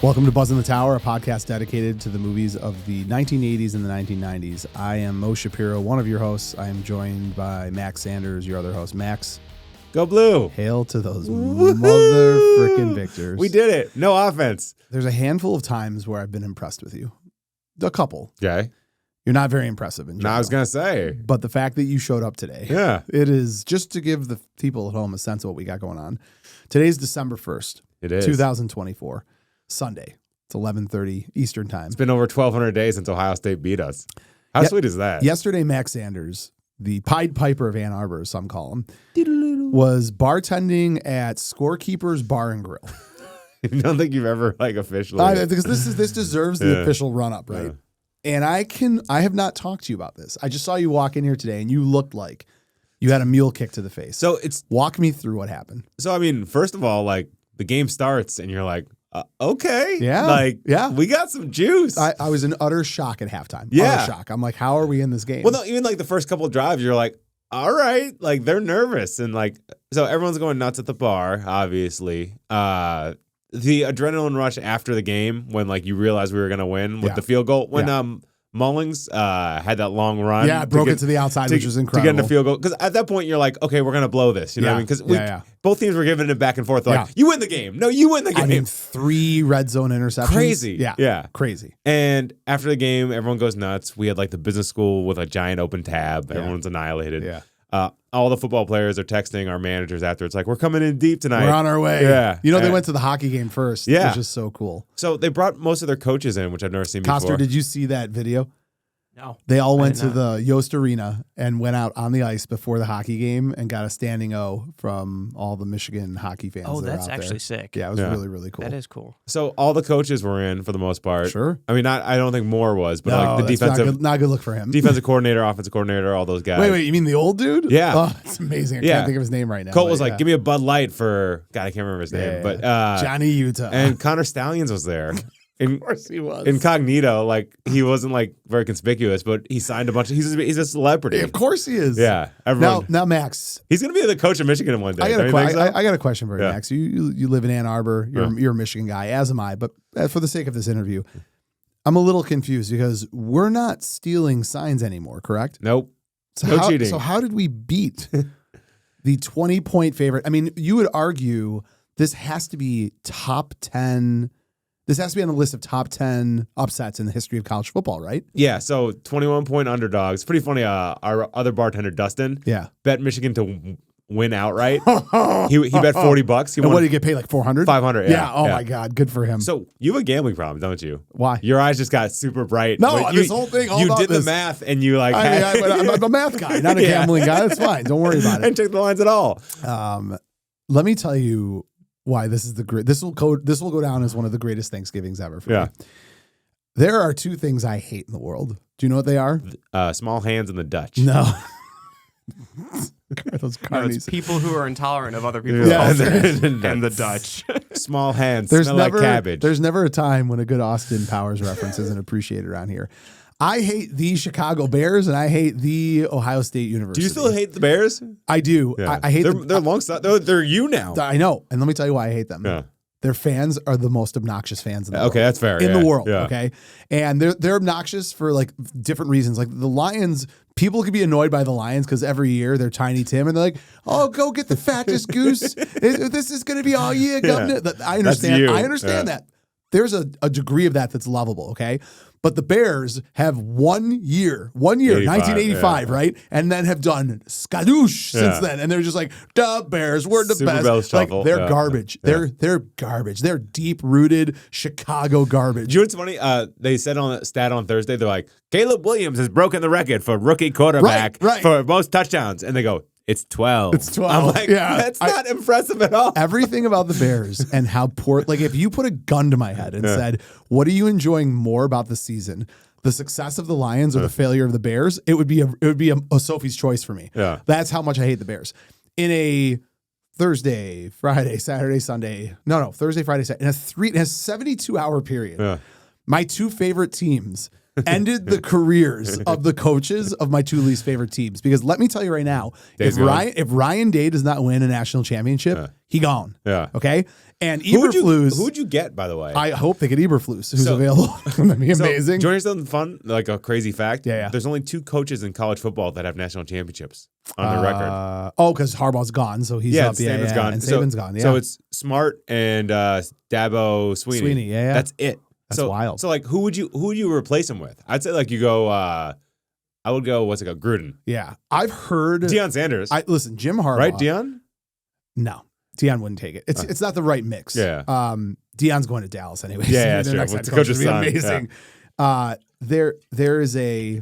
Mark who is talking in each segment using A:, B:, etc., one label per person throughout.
A: Welcome to Buzz in the Tower, a podcast dedicated to the movies of the 1980s and the 1990s. I am Mo Shapiro, one of your hosts. I am joined by Max Sanders, your other host. Max,
B: go blue.
A: Hail to those mother frickin' victors.
B: We did it. No offense.
A: There's a handful of times where I've been impressed with you. A couple.
B: Okay.
A: You're not very impressive in general.
B: No, I was going to say.
A: But the fact that you showed up today.
B: Yeah.
A: It is, just to give the people at home a sense of what we got going on. Today's December 1st.
B: It is.
A: 2024. Sunday. It's 11:30 Eastern time.
B: It's been over 1,200 days since Ohio State beat us. How sweet is that?
A: Yesterday, Max Sanders, the Pied Piper of Ann Arbor, as some call him, was bartending at Scorekeeper's Bar and Grill.
B: I don't think you've ever officially.
A: Because this deserves the official run-up, right? Yeah. And I have not talked to you about this. I just saw you walk in here today, and you looked like you had a mule kick to the face.
B: So
A: walk me through what happened.
B: So I mean, first of all, the game starts, and you're like, okay.
A: Yeah.
B: We got some juice.
A: I was in utter shock at halftime.
B: Yeah.
A: Utter shock. I'm like, how are we in this game?
B: Well, no, even the first couple of drives, you're like, all right. They're nervous. And so everyone's going nuts at the bar, obviously. The adrenaline rush after the game when you realized we were going to win with the field goal. When Mullings had that long run.
A: Yeah, broke it to the outside, which was incredible.
B: To get in the field goal. Because at that point, you're like, okay, we're going to blow this. You know what I mean? Because both teams were giving it back and forth. You win the game. No, you win the game.
A: I mean, 3 red zone interceptions.
B: Crazy.
A: Yeah. Crazy.
B: And after the game, everyone goes nuts. We had the business school with a giant open tab. Yeah. Everyone's annihilated.
A: Yeah.
B: All the football players are texting our managers after. It's we're coming in deep tonight.
A: We're on our way.
B: Yeah.
A: They went to the hockey game first.
B: Yeah.
A: Which is so cool.
B: So they brought most of their coaches in, which I've never seen
A: Coster,
B: before.
A: did you see that video?
C: No.
A: They all went to the Yost Arena and went out on the ice before the hockey game and got a standing O from all the Michigan hockey fans.
C: Oh,
A: that
C: that's
A: are out
C: actually
A: there.
C: sick.
A: Yeah, it was really, really cool.
C: That is cool.
B: So all the coaches were in for the most part.
A: Sure.
B: I mean, I don't think Moore was, but the
A: that's
B: defensive,
A: not a good look for him.
B: defensive coordinator, offensive coordinator, all those guys.
A: Wait, you mean the old dude?
B: Yeah.
A: Oh, it's amazing. I can't think of his name right now.
B: Colt was give me a Bud Light for, God, I can't remember his name, but
A: Johnny Utah.
B: And Connor Stallions was there.
A: Of course he was.
B: Incognito, he wasn't very conspicuous, but he signed a bunch of. He's a celebrity.
A: Of course he is.
B: Yeah. Everyone.
A: Now, Max,
B: he's gonna be the coach of Michigan one day.
A: I got a question for you,
B: Yeah.
A: Max. You live in Ann Arbor. You're a Michigan guy, as am I. But for the sake of this interview, I'm a little confused because we're not stealing signs anymore, correct?
B: Nope.
A: So
B: cheating.
A: So how did we beat the 20-point favorite? I mean, you would argue this has to be top 10. This has to be on the list of top 10 upsets in the history of college football, right?
B: Yeah, so 21-point underdogs. Pretty funny. Our other bartender, Dustin, bet Michigan to win outright. he bet $40.
A: What did he get paid, $400?
B: $500,
A: yeah. Oh, my God. Good for him.
B: So you have a gambling problem, don't you?
A: Why?
B: Your eyes just got super bright.
A: No, this whole thing, all
B: you
A: about
B: did
A: this.
B: the math and you
A: I'm a math guy, not a gambling guy. That's fine. Don't worry about it.
B: And check the lines at all.
A: Let me tell you why this is this will go down as one of the greatest Thanksgivings ever for me. There are 2 things I hate in the world. Do you know what they are?
B: Small hands and the Dutch.
A: No. Those
C: No, it's
A: carnies.
C: people who are intolerant of other people's
B: Yeah.
C: cultures and the Dutch.
B: Small hands
A: There's
B: smell
A: never
B: like cabbage.
A: There's never a time when a good Austin Powers reference isn't appreciated around here. I hate the Chicago Bears and I hate the Ohio State University.
B: Do you still hate the Bears?
A: I do.
B: Yeah.
A: I hate
B: They're alongside. They're you now.
A: I know. And let me tell you why I hate them.
B: Yeah.
A: Their fans are the most obnoxious fans in the world.
B: Okay, that's fair.
A: In the world,
B: yeah.
A: okay? And they're obnoxious for different reasons. The Lions, people could be annoyed by the Lions because every year they're Tiny Tim and they're like, oh, go get the fattest goose. This is going to be all year, governor. I understand. I understand that. There's a degree of that's lovable, okay? But the Bears have 1 year, 1985, right? And then have done skadoosh since then. And they're just the Bears, we're the
B: Super
A: best.
B: Bowl shuffle.
A: They're garbage.
B: Yeah.
A: They're garbage. They're deep-rooted Chicago garbage.
B: You know what's funny? They said on a stat on Thursday, they're like, Caleb Williams has broken the record for rookie quarterback for most touchdowns. And they go, it's 12.
A: It's 12.
B: I'm like, that's not impressive at all.
A: Everything about the Bears and how poor, if you put a gun to my head and said, what are you enjoying more about the season? The success of the Lions or the failure of the Bears? It would be a Sophie's choice for me.
B: Yeah.
A: That's how much I hate the Bears. In a Thursday, Friday, Saturday, Sunday. No, Thursday, Friday, Saturday. In a 72-hour period. My 2 favorite teams ended the careers of the coaches of my 2 least favorite teams. Because let me tell you right now, if Ryan Day does not win a national championship, He gone.
B: Yeah.
A: Okay. And
B: Who would
A: Eberflus.
B: you get, by the way?
A: I hope they get Eberflus, who's
B: So-
A: available. That'd be
B: So,
A: amazing.
B: do you want to hear something fun? Like a crazy fact?
A: Yeah.
B: There's only 2 coaches in college football that have national championships on their record.
A: Because Harbaugh's gone, so he's
B: Yeah,
A: up.
B: Saban's gone.
A: And
B: So-
A: Saban's gone. Yeah.
B: So it's Smart and Dabo Sweeney.
A: Sweeney, yeah.
B: That's it.
A: That's wild.
B: So like, who would you replace him with? I'd say like you go. I would go. What's it called? Gruden.
A: Yeah. I've heard.
B: Deion Sanders.
A: Listen, Jim Harbaugh.
B: Right, Deion?
A: No. Deion wouldn't take it. It's not the right mix.
B: Yeah.
A: Deion's going to Dallas anyway.
B: Yeah,
A: Their
B: sure.
A: next
B: Well,
A: head
B: to
A: coach
B: coach
A: would
B: his
A: be
B: son,
A: amazing. There is a.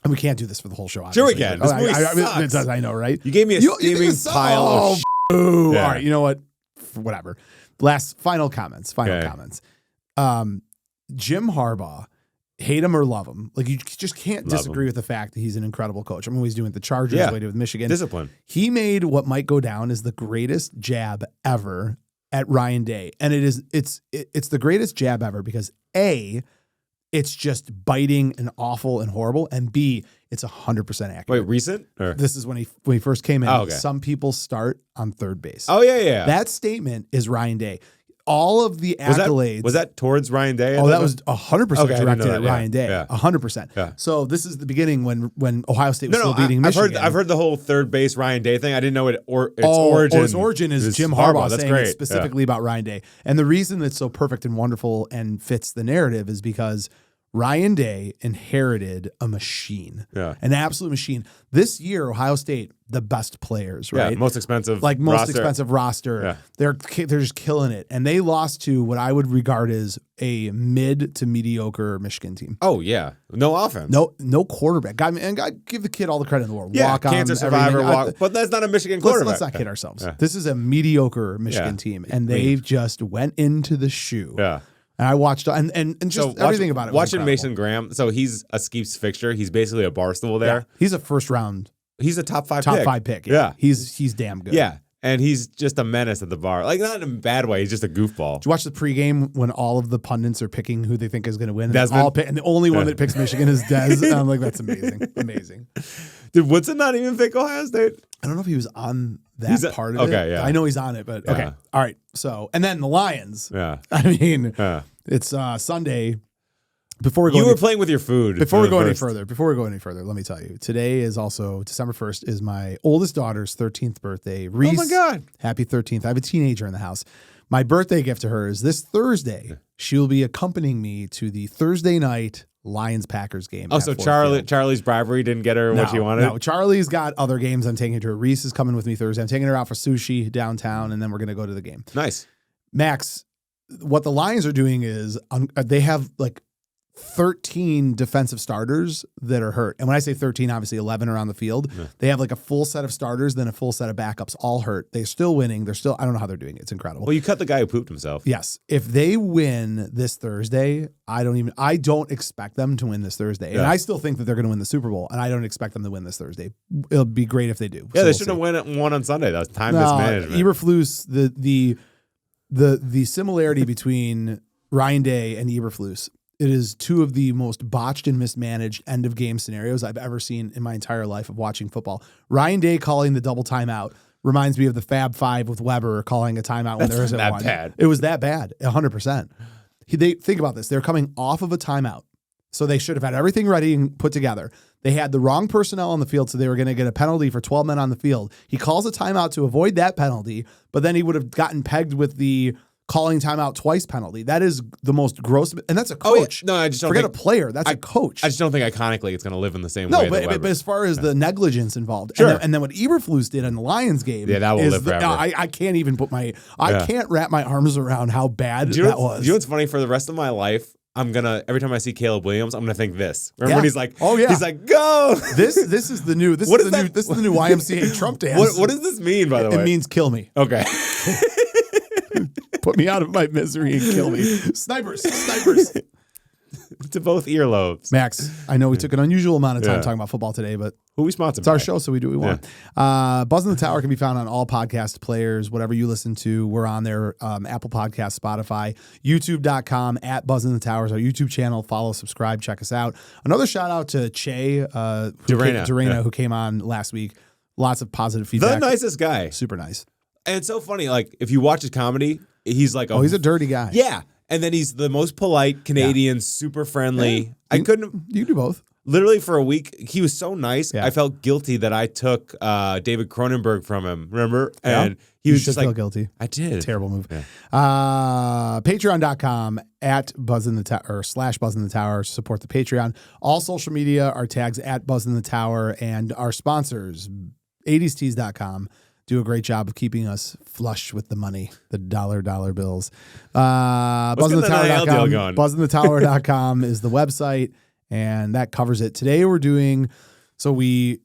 A: And we can't do this for the whole show.
B: Sure we
A: obviously,
B: can.
A: but-
B: This movie
A: it
B: sucks.
A: does, I know, right?
B: You gave me a
A: You think
B: steaming
A: it's-
B: pile of shit.
A: Ooh.
B: Yeah.
A: All right. You know what? Whatever. Final comments.
B: Okay.
A: Jim Harbaugh, hate him or love him, like you just can't
B: Love
A: disagree
B: him.
A: with the fact that he's an incredible coach. I mean, what he's doing with the Chargers,
B: Yeah.
A: what he did with Michigan.
B: Discipline.
A: He made what might go down as the greatest jab ever at Ryan Day, and it's the greatest jab ever because A, it's just biting and awful and horrible, and B, it's 100% accurate.
B: Wait, recent? Or?
A: This is when he first came in.
B: Oh, okay.
A: Some people start on third base.
B: Oh yeah.
A: That statement is Ryan Day. All of the accolades.
B: Was that towards Ryan Day?
A: Oh, that was 100%
B: Okay, I didn't
A: directed
B: know
A: at
B: that.
A: Ryan Day.
B: Yeah.
A: 100%.
B: Yeah.
A: So this is the beginning when Ohio State was
B: No,
A: still beating
B: I've
A: Michigan.
B: heard the whole third base Ryan Day thing. I didn't know its origin.
A: Its origin is Jim Harbaugh
B: That's
A: saying
B: great.
A: it specifically about Ryan Day. And the reason that's so perfect and wonderful and fits the narrative is because Ryan Day inherited a machine, an absolute machine. This year, Ohio State, the best players, right?
B: Yeah, most expensive
A: roster.
B: Yeah.
A: They're just killing it, and they lost to what I would regard as a mid to mediocre Michigan team.
B: Oh yeah, no offense.
A: No quarterback. God give the kid all the credit in the world.
B: Yeah,
A: Walk on,
B: cancer survivor.
A: everything.
B: But that's not a Michigan quarterback.
A: Let's not kid ourselves.
B: Yeah.
A: This is a mediocre Michigan team, and they just went into the shoe.
B: Yeah.
A: And I watched and just everything about it.
B: Watching
A: Was
B: Mason Graham. So he's a Skeeps fixture. He's basically a barstool there.
A: yeah, he's a first round
B: He's a top five pick.
A: Yeah. He's damn good.
B: Yeah. And he's just a menace at the bar. Like, not in a bad way. He's just a goofball.
A: Did you watch the pregame when all of the pundits are picking who they think is going to win? And,
B: Desmond?
A: and the only one that picks Michigan is Des. And I'm like, that's amazing. Amazing.
B: Did Woodson not even pick Ohio State?
A: I don't know if he was on that part of it.
B: Okay, yeah.
A: I know he's on it, but okay.
B: Yeah.
A: All right. So, and then the Lions.
B: Yeah.
A: I mean,
B: Yeah.
A: it's Sunday. Before we go
B: You were playing with your food.
A: Before we go any
B: first.
A: further, let me tell you. Today is also December 1st is my oldest daughter's 13th birthday. Reese,
B: Oh my God.
A: happy 13th. I have a teenager in the house. My birthday gift to her is this Thursday. She will be accompanying me to the Thursday night Lions-Packers game.
B: Oh,
A: at
B: so
A: Ford Field.
B: Charlie's bribery didn't get her what she wanted?
A: No, Charlie's got other games I'm taking her to. Reese is coming with me Thursday. I'm taking her out for sushi downtown, and then we're going to go to the game.
B: Nice.
A: Max, what the Lions are doing is they have like 13 defensive starters that are hurt. And when I say 13, obviously 11 are on the field. Yeah. They have like a full set of starters, then a full set of backups, all hurt. They're still winning. I don't know how they're doing it. It's incredible.
B: Well, you cut the guy who pooped himself.
A: Yes. If they win this Thursday, I don't expect them to win this Thursday. And I still think that they're going to win the Super Bowl, and I don't expect them to win this Thursday. It'll be great if they do.
B: Yeah, they shouldn't have won on Sunday. That was time mismanagement.
A: Eberflus, the similarity between Ryan Day and Eberflus, it is two of the most botched and mismanaged end of game scenarios I've ever seen in my entire life of watching football. Ryan Day calling the double timeout reminds me of the Fab Five with Weber calling a timeout when there isn't
B: that
A: one.
B: bad.
A: It was that bad, 100%. They think about this. They're coming off of a timeout, so they should have had everything ready and put together. They had the wrong personnel on the field, so they were going to get a penalty for 12 men on the field. He calls a timeout to avoid that penalty, but then he would have gotten pegged with the calling timeout twice penalty. That is the most gross, and that's a coach.
B: Oh, yeah. No, I just don't
A: forget
B: think,
A: a player. That's a coach.
B: I just don't think iconically it's going to live in the same
A: no,
B: way.
A: but as far as the negligence involved,
B: Sure.
A: and then what Eberflus did in the Lions game,
B: that will live forever.
A: I can't even I can't wrap my arms around how bad that was.
B: Do you know what's funny? For the rest of my life, every time I see Caleb Williams, I'm gonna think this. Remember when he's like,
A: oh yeah,
B: he's like, go.
A: This is the new YMCA Trump dance.
B: What does this mean, by the way?
A: It means kill me.
B: Okay.
A: Put me out of my misery and kill me. Snipers.
B: To both earlobes.
A: Max, I know we took an unusual amount of time talking about football today, but
B: who we sponsored?
A: It's our show, so we do what we want. Buzz in the Tower can be found on all podcast players, whatever you listen to. We're on there, Apple Podcasts, Spotify, YouTube.com at Buzz in the Tower is our YouTube channel. Follow, subscribe, check us out. Another shout out to Che Durena, who came on last week. Lots of positive feedback.
B: The nicest guy.
A: Super nice.
B: And it's so funny. Like if you watch his comedy, he's like,
A: he's a dirty guy.
B: Yeah. And then he's the most polite Canadian, super friendly.
A: Yeah.
B: You can
A: do both.
B: Literally for a week, he was so nice.
A: Yeah.
B: I felt guilty that I took David Cronenberg from him. Remember?
A: Yeah.
B: And he was
A: should
B: just
A: feel
B: like,
A: guilty.
B: I did.
A: Terrible move.
B: Yeah.
A: Patreon.com @BuzzInTheTower /Buzz in the Tower. Support the Patreon. All social media are tags @BuzzInTheTower, and our sponsors, 80stees.com, do a great job of keeping us flush with the money, the dollar bills. BuzzInTheTower.com. BuzzInTheTower.com is the website, and that covers it. Today we're doing, so we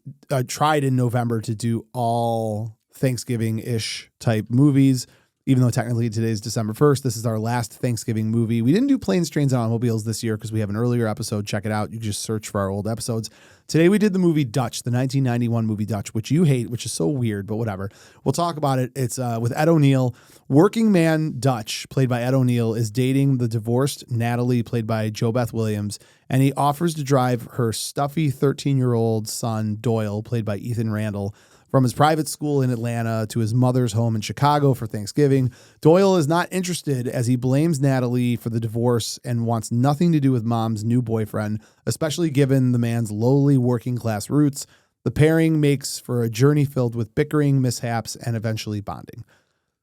A: tried in November to do all Thanksgiving-ish type movies, even though technically today is December 1st. This is our last Thanksgiving movie. We didn't do Planes, Trains, and Automobiles this year because we have an earlier episode. Check it out. You can just search for our old episodes. Today we did the movie Dutch, the 1991 movie Dutch, which you hate, which is so weird, but whatever. We'll talk about it. It's with Ed O'Neill. Working man Dutch, played by Ed O'Neill, is dating the divorced Natalie, played by JoBeth Williams, and he offers to drive her stuffy 13-year-old son, Doyle, played by Ethan Randall, from his private school in Atlanta to his mother's home in Chicago for Thanksgiving. Doyle is not interested as he blames Natalie for the divorce and wants nothing to do with mom's new boyfriend, especially given the man's lowly working class roots. The pairing makes for a journey filled with bickering, mishaps, and eventually bonding.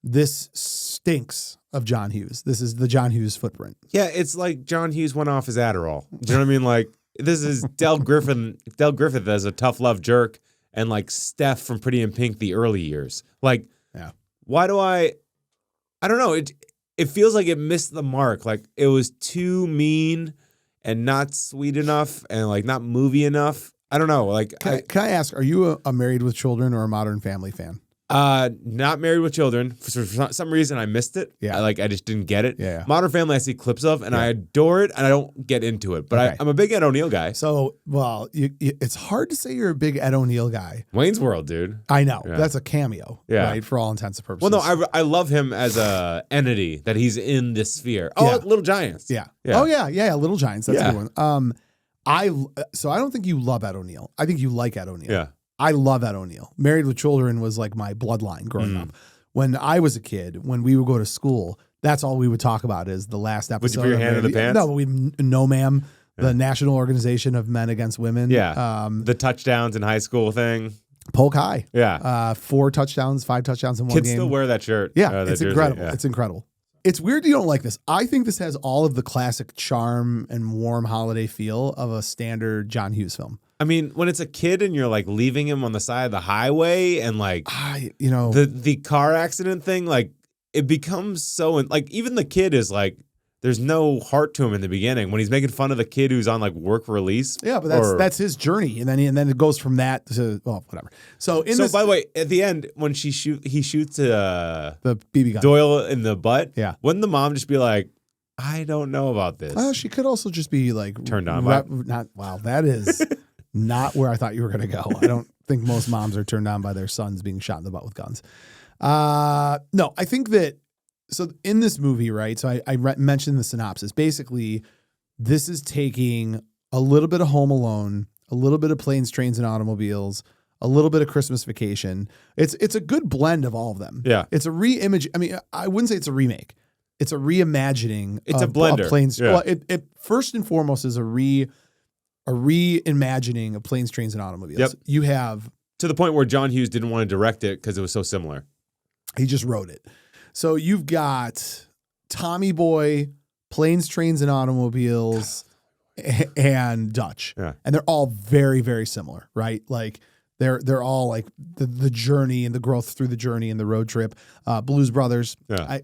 A: This stinks of John Hughes. This is the John Hughes footprint.
B: Yeah, it's like John Hughes went off his Adderall. Do you know what I mean? Like, this is Del Griffith as a tough love jerk, and like Steph from Pretty in Pink, the early years. Like,
A: yeah.
B: Why do I don't know. It feels like it missed the mark. Like it was too mean and not sweet enough and like not movie enough. I don't know. Like,
A: can I ask, are you a Married with Children or a Modern Family fan?
B: Not Married with Children. For some reason, I missed it.
A: Yeah.
B: I just didn't get it.
A: Yeah.
B: Modern Family, I see clips of, and I adore it, and I don't get into it. But
A: Okay.
B: I'm a big Ed O'Neill guy.
A: So, well, it's hard to say you're a big Ed O'Neill guy.
B: Wayne's World, dude.
A: I know.
B: Yeah.
A: That's a cameo, right? For all intents and purposes.
B: Well, no, I love him as a entity, that he's in this sphere. Oh,
A: Yeah.
B: Little Giants.
A: Yeah.
B: Yeah.
A: Oh, yeah. Little Giants. That's
B: Yeah.
A: a good one. I don't think you love Ed O'Neill. I think you like Ed O'Neill.
B: Yeah.
A: I love Ed O'Neill. Married with Children was like my bloodline growing up. When I was a kid, when we would go to school, that's all we would talk about is the last episode.
B: Would you put your hand in the pants?
A: No, No Ma'am, the National Organization of Men Against Women.
B: Yeah. The touchdowns in high school thing.
A: Polk High.
B: Yeah.
A: 4 touchdowns, 5 touchdowns in one
B: Kids
A: game.
B: still wear that shirt.
A: Yeah,
B: that
A: it's
B: jersey.
A: incredible.
B: Yeah.
A: It's incredible. It's weird you don't like this. I think this has all of the classic charm and warm holiday feel of a standard John Hughes film.
B: I mean, when it's a kid and you're like leaving him on the side of the highway and like the car accident thing, like it becomes so like even the kid is like there's no heart to him in the beginning when he's making fun of the kid who's on like work release.
A: Yeah, but that's his journey, and then it goes from that to whatever. So
B: by the way, at the end when he shoots
A: the BB gun
B: Doyle in the butt.
A: Yeah,
B: wouldn't the mom just be like, I don't know about this?
A: Well, she could also just be like
B: turned on.
A: That is not where I thought you were going to go. I don't think most moms are turned on by their sons being shot in the butt with guns. No, I think that. So in this movie, right? So I mentioned the synopsis. Basically, this is taking a little bit of Home Alone, a little bit of Planes, Trains, and Automobiles, a little bit of Christmas Vacation. It's a good blend of all of them.
B: Yeah.
A: It's a reimage. I mean, I wouldn't say it's a remake. It's a reimagining.
B: It's a blender.
A: Of Planes.
B: Yeah.
A: Well, it first and foremost is a reimagining of Planes, Trains, and Automobiles.
B: Yep.
A: You have
B: to the point where John Hughes didn't want to direct it because it was so similar.
A: He just wrote it. So you've got Tommy Boy, Planes, Trains, and Automobiles, and Dutch.
B: Yeah.
A: And they're all very, very similar, right? Like they're all like the journey and the growth through the journey and the road trip. Blues Brothers,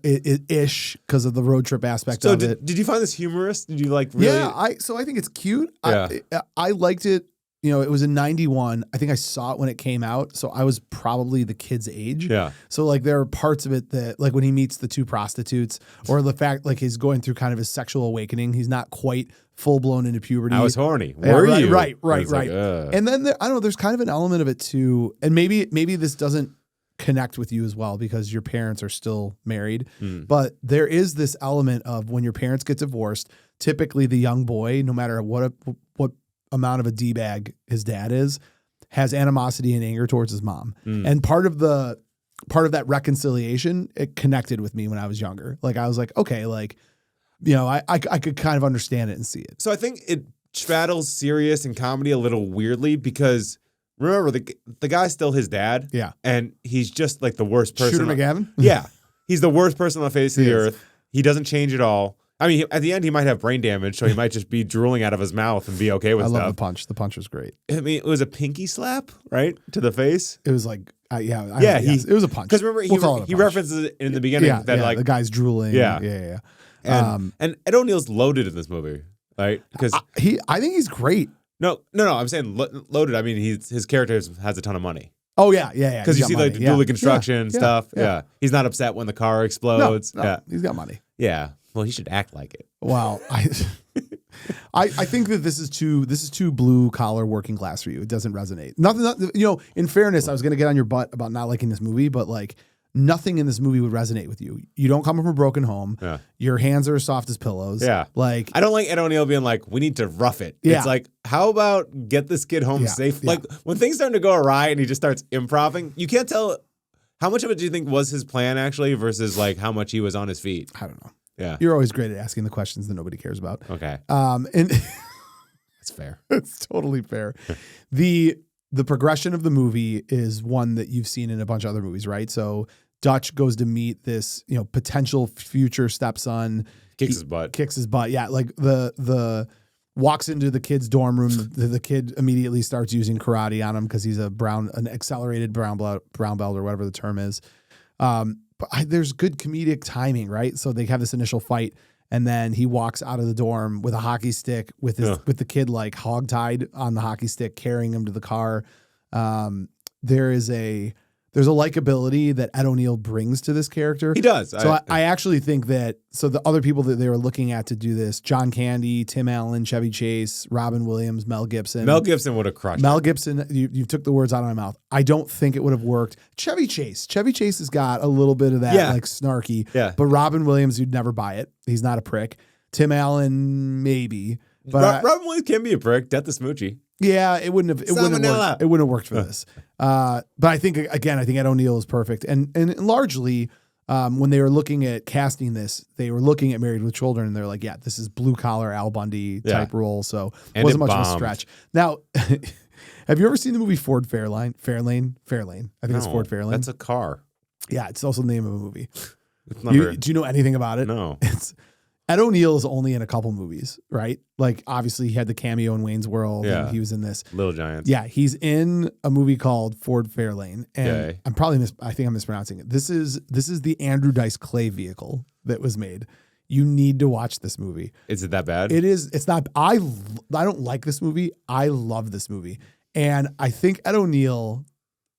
A: ish, because of the road trip aspect of it.
B: Did you find this humorous? Did you like really?
A: Yeah, I think it's cute.
B: Yeah.
A: I liked it. You know, it was in 91. I think I saw it when it came out. So I was probably the kid's age.
B: Yeah.
A: So like there are parts of it that like when he meets the 2 prostitutes or the fact like he's going through kind of his sexual awakening. He's not quite full blown into puberty.
B: I was horny.
A: Were
B: you?
A: Right.
B: Like,
A: And then I don't know, there's kind of an element of it too. And maybe this doesn't connect with you as well because your parents are still married. But there is this element of when your parents get divorced, typically the young boy, no matter what amount of a D-bag his dad is, has animosity and anger towards his mom. And part of the part of that reconciliation, it connected with me when I was younger. Like I was like, okay, like, you know, I could kind of understand it and see it.
B: So I think it straddles serious and comedy a little weirdly because remember the guy's still his dad.
A: Yeah.
B: And he's just like the worst person.
A: Shooter McGavin?
B: Yeah. He's the worst person on the face of
A: He
B: the
A: is.
B: earth. He doesn't change at all. I mean, at the end, he might have brain damage, so he might just be drooling out of his mouth and be okay with
A: I
B: stuff.
A: love the punch. The punch was great.
B: I mean, it was a pinky slap, right? To the face.
A: It was like, it was a punch.
B: Because remember,
A: We'll call it a
B: he
A: punch.
B: references it in the beginning that like
A: the guy's drooling.
B: Yeah.
A: Yeah.
B: And Ed O'Neill's loaded in this movie, right? Because
A: I think he's great.
B: no, I'm saying loaded. I mean, his character has a ton of money.
A: Oh yeah.
B: Because you see like the dually construction stuff. Yeah. He's not upset when the car explodes.
A: No,
B: Yeah.
A: he's got money.
B: Yeah. Well, he should act like it.
A: Wow. I think that this is too blue collar working class for you. It doesn't resonate. Nothing, you know, in fairness, I was going to get on your butt about not liking this movie, but like nothing in this movie would resonate with you. You don't come from a broken home.
B: Yeah.
A: Your hands are as soft as pillows.
B: Yeah.
A: Like,
B: I don't like Ed O'Neill being like, we need to rough it.
A: Yeah.
B: It's like, how about get this kid home
A: Yeah,
B: safe?
A: yeah.
B: Like when things start to go awry and he just starts improving, you can't tell how much of it do you think was his plan actually versus like how much he was on his feet.
A: I don't know.
B: Yeah.
A: You're always great at asking the questions that nobody cares about.
B: Okay.
A: And
B: That's fair.
A: it's totally fair. The progression of the movie is one that you've seen in a bunch of other movies, right? So Dutch goes to meet this, you know, potential future stepson.
B: Kicks his butt.
A: Kicks his butt. Yeah, like the walks into the kid's dorm room. The kid immediately starts using karate on him because he's an accelerated brown belt or whatever the term is. But there's good comedic timing, right? So they have this initial fight, and then he walks out of the dorm with a hockey stick with the kid like hogtied on the hockey stick, carrying him to the car. There's a likability that Ed O'Neill brings to this character.
B: He does.
A: So I actually think that, so the other people that they were looking at to do this, John Candy, Tim Allen, Chevy Chase, Robin Williams, Mel Gibson.
B: Mel Gibson would have crushed
A: Mel
B: it.
A: Gibson, you took the words out of my mouth. I don't think it would have worked. Chevy Chase has got a little bit of that like snarky.
B: Yeah.
A: But Robin Williams, you'd never buy it. He's not a prick. Tim Allen, maybe. But
B: Robin Williams can be a prick. Death to Smoochie.
A: yeah, it wouldn't have worked for this. But I think Ed O'Neill is perfect. And largely, when they were looking at casting this, they were looking at Married with Children, and they're like, yeah, this is blue collar Al Bundy type role. So it wasn't much of a stretch. Now, have you ever seen the movie Ford Fairlane? I think it's Ford Fairlane.
B: That's a car.
A: Yeah, it's also the name of a movie.
B: It's never,
A: Do you know anything about it?
B: No.
A: Ed O'Neill is only in a couple movies, right? Like, obviously, he had the cameo in Wayne's World, and he was in this.
B: Little Giants.
A: Yeah, he's in a movie called Ford Fairlane, and I think I'm mispronouncing it. This is the Andrew Dice Clay vehicle that was made. You need to watch this movie.
B: Is it that bad?
A: It is. It's not. I don't like this movie. I love this movie, and I think Ed O'Neill.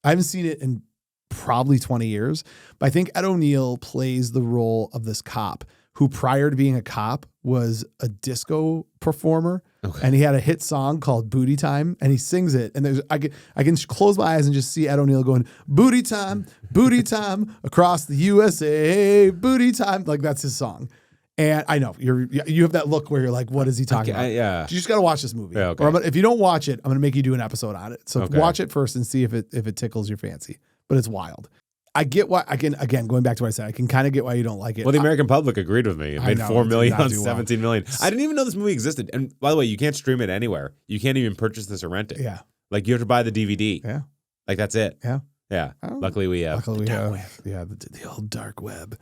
A: I haven't seen it in probably 20 years, but I think Ed O'Neill plays the role of this cop who prior to being a cop was a disco performer. Okay. And he had a hit song called Booty Time, and he sings it. And I can close my eyes and just see Ed O'Neill going, booty time, across the USA, booty time. Like, that's his song. And I know you have that look where you're like, what is he talking about?
B: Yeah.
A: You just got to watch this movie.
B: Yeah, okay.
A: Or if you don't watch it, I'm going to make you do an episode on it. So watch it first and see if it tickles your fancy. But it's wild. I get why, again, going back to what I said, I can kind of get why you don't like it.
B: Well, the American public agreed with me. It made $4 million on 17 million. I didn't even know this movie existed. And by the way, you can't stream it anywhere. You can't even purchase this or rent it.
A: Yeah.
B: Like, you have to buy the DVD.
A: Yeah.
B: Like, that's it.
A: Yeah.
B: Yeah.
A: Oh.
B: Luckily, we have
A: the old dark web.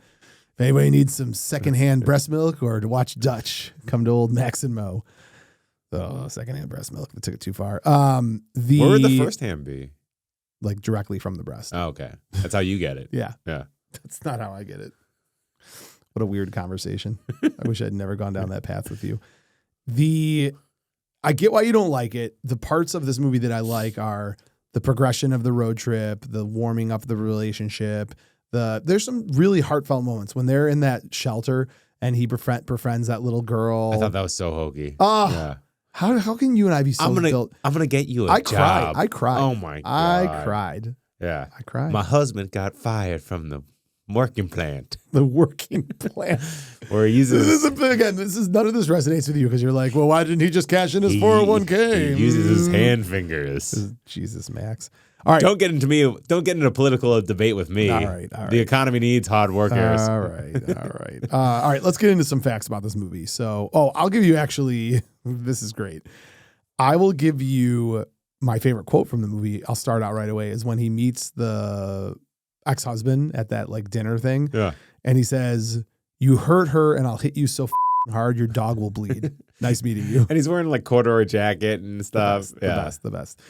A: If anybody needs some secondhand breast milk or to watch Dutch, come to old Max and Mo. So secondhand breast milk, we took it too far. Where
B: would the first hand be?
A: Like directly from the breast.
B: Oh, okay. That's how you get it.
A: Yeah.
B: Yeah.
A: That's not how I get it. What a weird conversation. I wish I'd never gone down that path with you. I get why you don't like it. The parts of this movie that I like are the progression of the road trip, the warming up of the relationship. There's some really heartfelt moments when they're in that shelter and he befriends that little girl.
B: I thought that was so hokey.
A: Oh,
B: yeah.
A: How can you and I be so built?
B: I'm gonna get you a job.
A: I cried.
B: Oh my God.
A: I cried.
B: Yeah.
A: I cried.
B: My husband got fired from the working plant.
A: The working plant.
B: Where he uses
A: none of this resonates with you because you're like, well, why didn't he just cash in his 401k?
B: He uses his hand fingers.
A: Jesus, Max. All right.
B: Don't get into a political debate with me.
A: All right.
B: The economy needs hard workers.
A: All right. All right. Let's get into some facts about this movie. So, I'll give you actually, this is great. I will give you my favorite quote from the movie. I'll start out right away is when he meets the ex-husband at that like dinner thing.
B: Yeah.
A: And he says, "You hurt her and I'll hit you so hard your dog will bleed." Nice meeting you.
B: And he's wearing like corduroy jacket and stuff.
A: The best.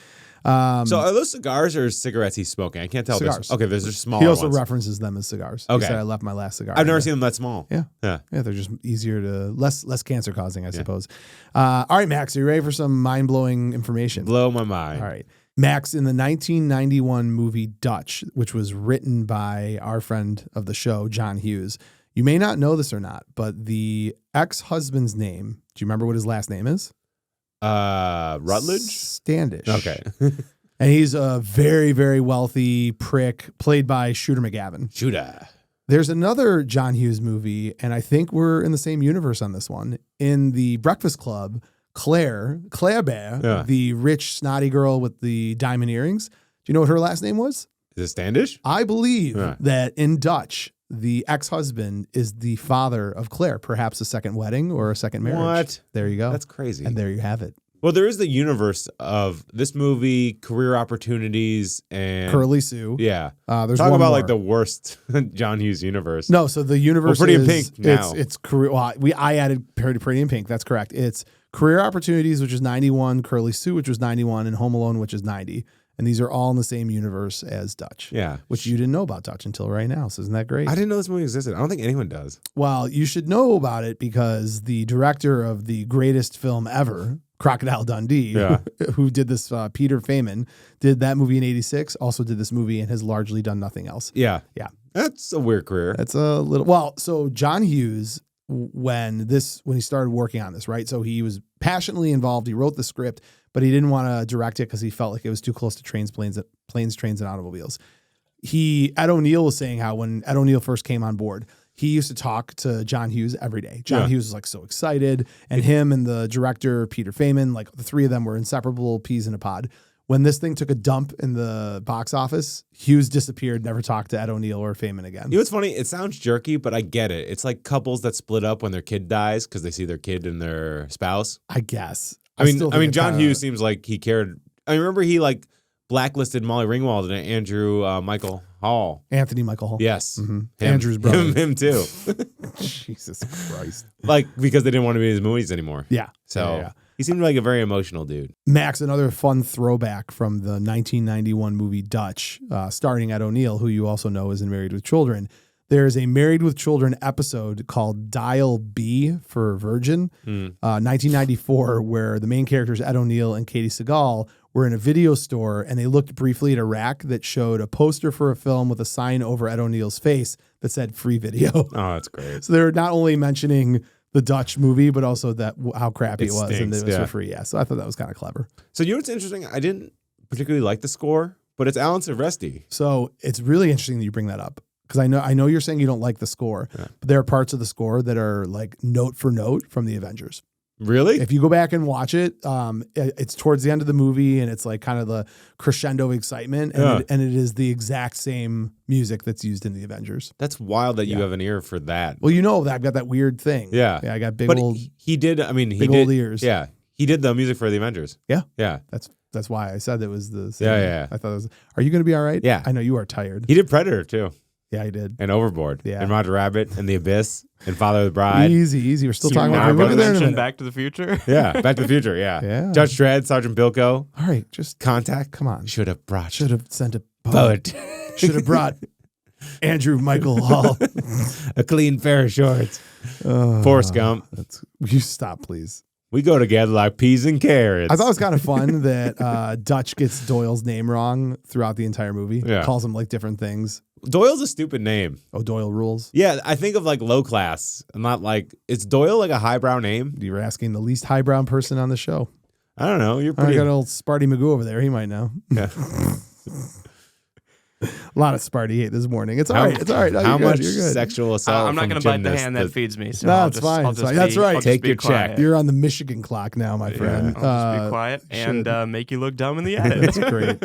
B: So are those cigars or cigarettes he's smoking? I can't tell.
A: Cigars.
B: Okay, those are smaller
A: He also
B: ones.
A: references them as cigars.
B: Okay.
A: He said, "I left my last cigar."
B: I've never seen them that small.
A: Yeah.
B: Yeah.
A: Yeah, they're just easier to less cancer causing, I suppose. All right, Max, are you ready for some mind blowing information?
B: Blow my mind.
A: All right. Max, in the 1991 movie Dutch, which was written by our friend of the show, John Hughes, you may not know this or not, but the ex-husband's name, do you remember what his last name is?
B: Rutledge?
A: Standish.
B: Okay.
A: And he's a very, very wealthy prick played by Shooter McGavin.
B: Shooter.
A: There's another John Hughes movie, and I think we're in the same universe on this one. In The Breakfast Club, Claire Bear, the rich, snotty girl with the diamond earrings. Do you know what her last name was?
B: Is it Standish?
A: I believe that in Dutch, the ex-husband is the father of Claire, perhaps a second wedding or a second marriage.
B: What?
A: There you go.
B: That's crazy.
A: And there you have it.
B: Well, there is the universe of this movie, career opportunities, and
A: Curly Sue.
B: Yeah.
A: There's
B: Talk
A: one
B: about
A: more.
B: like the worst John Hughes universe.
A: No, so the universe
B: Pretty in
A: is
B: Pink now.
A: It's career. Well, I added Pretty in Pink. That's correct. It's career opportunities, which is 91, Curly Sue, which was 91, and Home Alone, which is 90. And these are all in the same universe as Dutch.
B: Yeah.
A: Which you didn't know about Dutch until right now. So isn't that great?
B: I didn't know this movie existed. I don't think anyone does.
A: Well, you should know about it because the director of the greatest film ever, Crocodile Dundee, who did this, Peter Feynman, did that movie in 86, also did this movie and has largely done nothing else.
B: Yeah.
A: Yeah.
B: That's a weird career.
A: That's a little, well, so John Hughes, when he started working on this, right? So he was passionately involved. He wrote the script, but he didn't want to direct it because he felt like it was too close to planes, trains, and automobiles. Ed O'Neill was saying how when Ed O'Neill first came on board, he used to talk to John Hughes every day. John Hughes was like so excited, and him and the director, Peter Feynman, like the three of them were inseparable peas in a pod. When this thing took a dump in the box office, Hughes disappeared, never talked to Ed O'Neill or Feynman again.
B: You know what's funny? It sounds jerky, but I get it. It's like couples that split up when their kid dies because they see their kid and their spouse.
A: I guess.
B: I mean, John Hughes seems like he cared. I remember he like blacklisted Molly Ringwald and Andrew Michael Hall.
A: Anthony Michael Hall.
B: Yes.
A: Mm-hmm. Andrew's brother.
B: Him too.
A: Jesus Christ.
B: Like, because they didn't want to be in his movies anymore.
A: Yeah.
B: So he seemed like a very emotional dude.
A: Max, another fun throwback from the 1991 movie Dutch, starring Ed O'Neill, who you also know is in Married with Children. There's a Married with Children episode called Dial B for Virgin, 1994, where the main characters, Ed O'Neill and Katie Seagal, were in a video store and they looked briefly at a rack that showed a poster for a film with a sign over Ed O'Neill's face that said free video.
B: Oh, that's great.
A: So they're not only mentioning the Dutch movie, but also that how crappy it was
B: stinks,
A: and it was for free. Yeah, so I thought that was kind of clever.
B: So you know what's interesting? I didn't particularly like the score, but it's Alan Silvestri.
A: So it's really interesting that you bring that up. Because I know you're saying you don't like the score, but there are parts of the score that are like note for note from the Avengers.
B: Really?
A: If you go back and watch it, it's towards the end of the movie and it's like kind of the crescendo of excitement. And, it is the exact same music that's used in the Avengers.
B: That's wild that you have an ear for that.
A: Well, you know, I've got that weird thing.
B: Yeah.
A: I got
B: but he did
A: old ears.
B: Yeah. He did the music for the Avengers.
A: Yeah.
B: Yeah.
A: That's why I said it was the same.
B: Yeah.
A: I thought it was, are you going to be all right?
B: Yeah.
A: I know you are tired.
B: He did Predator too.
A: Yeah, he did.
B: And Overboard.
A: Yeah.
B: And Roger Rabbit and The Abyss and Father of the Bride.
A: Easy. We're still talking
C: Now
A: about
C: we're
A: it. Look at
C: mention
A: that.
C: Back to the Future.
B: Yeah. Back to the Future. Yeah.
A: Yeah.
B: Judge Dredd, Sergeant Bilko.
A: All right, just
B: Contact.
A: come on.
B: Should have
A: sent a
B: boat.
A: Should have brought Andrew Michael Hall.
B: A clean pair of shorts. Forrest Gump.
A: You stop, please.
B: We go together like peas and carrots.
A: I thought it was kind of fun that Dutch gets Doyle's name wrong throughout the entire movie.
B: Yeah.
A: Calls him like different things.
B: Doyle's a stupid name.
A: Oh, Doyle rules.
B: Yeah, I think of like low class. I'm not like, is Doyle like a highbrow name?
A: You were asking the least highbrow person on the show.
B: I don't know. You're
A: I
B: pretty.
A: got old Sparty Magoo over there. He might know.
B: Yeah.
A: A lot of Sparty hate this morning. It's all right. It's all right. No,
B: How
A: you're
B: much
A: good. You're good.
B: sexual assault?
C: I'm not
B: from
C: going to bite the
B: gymnasts
C: hand that feeds me. So
A: No,
C: I'll
A: it's
C: just,
A: fine.
C: I'll
A: It's
C: just
A: fine. That's
C: be-
A: right.
C: I'll just
B: Take
C: be
B: your
C: quiet.
B: check.
A: You're on the Michigan clock now, my friend.
C: I'll just be quiet and make you look dumb in the edit.
A: That's great.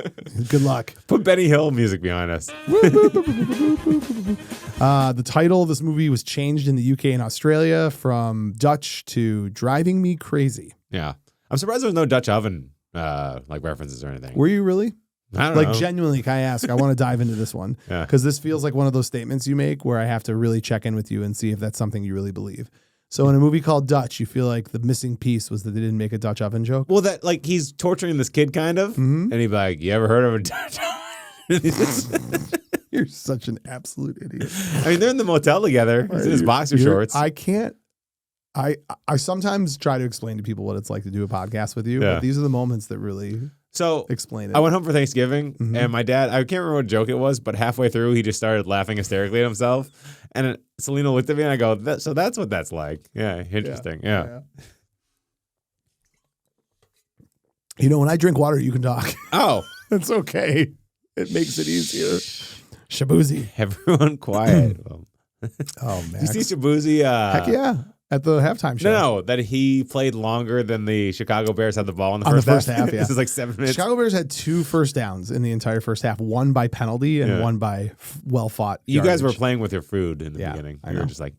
A: Good luck.
B: Put Benny Hill music behind us.
A: The title of this movie was changed in the UK and Australia from Dutch to Driving Me Crazy.
B: Yeah, I'm surprised there's no Dutch oven like references or anything.
A: Were you really?
B: I don't
A: Like,
B: know.
A: genuinely, can I ask? I want to dive into this one
B: Yeah.
A: because this feels like one of those statements you make where I have to really check in with you and see if that's something you really believe. So in a movie called Dutch, you feel like the missing piece was that they didn't make a Dutch oven joke?
B: Well, that like he's torturing this kid kind of, and he'd be like, "You ever heard of a Dutch oven?"
A: You're such an absolute idiot.
B: I mean, they're in the motel together. He's in his boxer shorts.
A: I can't. I sometimes try to explain to people what it's like to do a podcast with you,
B: Yeah.
A: but these are the moments that really
B: So
A: explain it.
B: I went home for Thanksgiving,
A: Mhm.
B: and my dad, I can't remember what joke it was, but halfway through, he just started laughing hysterically at himself. And Selena looked at me, and I go, so that's what that's like. Yeah, interesting. Yeah.
A: You know, when I drink water, you can talk.
B: Oh,
A: It's okay. It makes it easier. Shabuzi.
B: everyone quiet. Well,
A: Oh,
B: you
A: man.
B: see Shabuzi?
A: Heck yeah. At the halftime show.
B: No, that he played longer than the Chicago Bears had the ball in the
A: On the
B: first
A: first half, yeah.
B: This is like 7 minutes.
A: Chicago Bears had 2 first downs in the entire first half, one by penalty and
B: Yeah.
A: one by well fought.
B: You guys were playing with your food in the
A: Yeah,
B: beginning.
A: I
B: You were
A: know.
B: just like,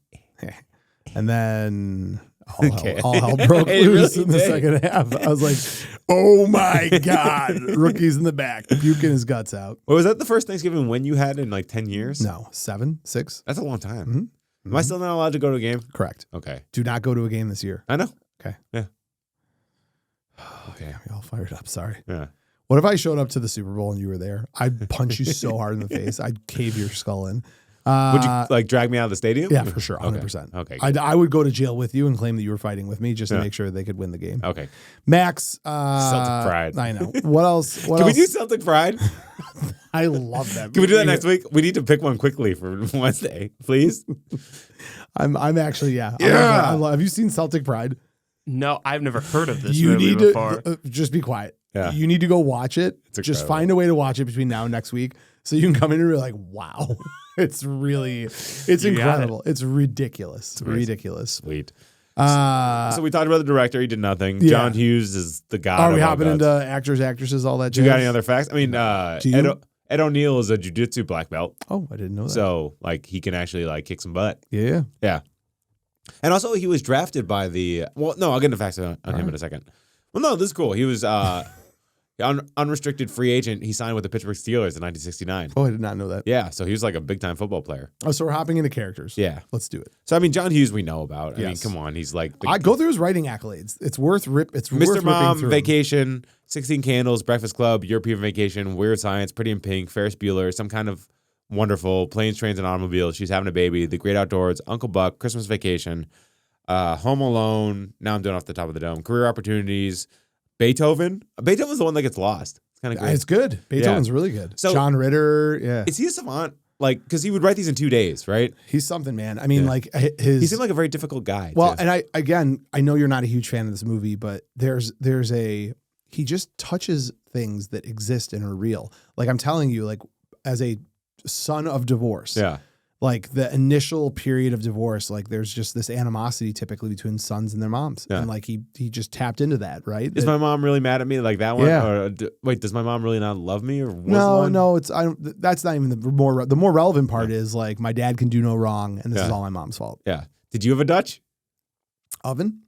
A: And then
B: Okay.
A: all hell broke
B: It
A: loose
B: really
A: in the
B: did.
A: second half. I was like, oh my God. Rookie's in the back, puking his guts out.
B: well, was that the first Thanksgiving win you had in like 10 years?
A: No, 7, 6.
B: That's a long time.
A: Mhm.
B: Am I still not allowed to go to a game?
A: Correct.
B: Okay.
A: Do not go to a game this year.
B: I know.
A: Okay.
B: Yeah. Okay.
A: We all fired up. Sorry.
B: Yeah.
A: What if I showed up to the Super Bowl and you were there? I'd punch you so hard in the face. I'd cave your skull in.
B: Would you like drag me out of the stadium?
A: Yeah, for sure. 100%.
B: Okay.
A: I would go to jail with you and claim that you were fighting with me just to
B: Yeah.
A: make sure they could win the game.
B: Okay.
A: Max.
B: Celtic pride.
A: I know. What else? What
B: Can we
A: else?
B: do Celtic Pride?
A: I love that.
B: Can we do that
A: movie.
B: next week? We need to pick one quickly for Wednesday, please.
A: I'm actually, yeah.
B: Yeah.
A: Have you seen Celtic Pride?
C: No, I've never heard of this
A: You
C: movie
A: need
C: before.
A: to just be quiet.
B: Yeah.
A: You need to go watch it.
B: It's
A: Just
B: incredible.
A: find a way to watch it between now and next week so you can come in and be like, wow. It's
C: You got
A: incredible. It's ridiculous. Ridiculous.
B: Sweet.
A: Uh,
B: So we talked about the director. He did nothing.
A: Yeah.
B: John Hughes is the god.
A: are we
B: of all
A: hopping
B: gods.
A: into actors, actresses, all that
B: Do you got
A: jazz?
B: any other facts? I mean,
A: Do you?
B: Ed O'Neill is a jiu-jitsu black belt.
A: Oh, I didn't know that.
B: So like he can actually like kick some butt.
A: yeah.
B: Yeah. And also he was drafted by the no, I'll get into facts on him in a second. Well, no, this is cool. He was unrestricted free agent. He signed with the Pittsburgh Steelers in 1969.
A: Oh, I did not know that.
B: Yeah, so he was like a big time football player.
A: Oh, so we're hopping into characters.
B: Yeah.
A: Let's do it.
B: So I mean John Hughes we know about. I mean,
A: Yes.
B: come on, he's like the
A: I go through his writing accolades. It's worth It's worth
B: Mr.
A: ripping
B: Mom,
A: through.
B: Vacation, 16 Candles, Breakfast Club, European Vacation, Weird Science, Pretty in Pink, Ferris Bueller, Some Kind of Wonderful, Planes, Trains, and Automobiles, She's Having a Baby, The Great Outdoors, Uncle Buck, Christmas Vacation, Home Alone. Now I'm doing Off the Top of the Dome. Career Opportunities, Beethoven. Beethoven's the one that gets lost. It's kind of great.
A: It's good. Beethoven's really good.
B: So-
A: John Ritter. Yeah.
B: Is he a savant? Like, because he would write these in 2 days, right?
A: He's something, man. I mean,
B: Yeah.
A: like his.
B: He seemed like a very difficult guy.
A: Well,
B: too.
A: and I know you're not a huge fan of this movie, but he just touches things that exist and are real. Like I'm telling you, like as a son of divorce,
B: yeah.
A: like the initial period of divorce, like there's just this animosity typically between sons and their moms,
B: Yeah.
A: and like he just tapped into that, right?
B: Is
A: That-
B: my mom really mad at me like that one?
A: Yeah.
B: Or wait, does my mom really not love me? Or was
A: no,
B: one?
A: no, it's that's not even the more relevant part is like my dad can do no wrong, and this is
B: Yeah.
A: all my mom's fault.
B: Yeah. Did you have a Dutch?
A: Oven?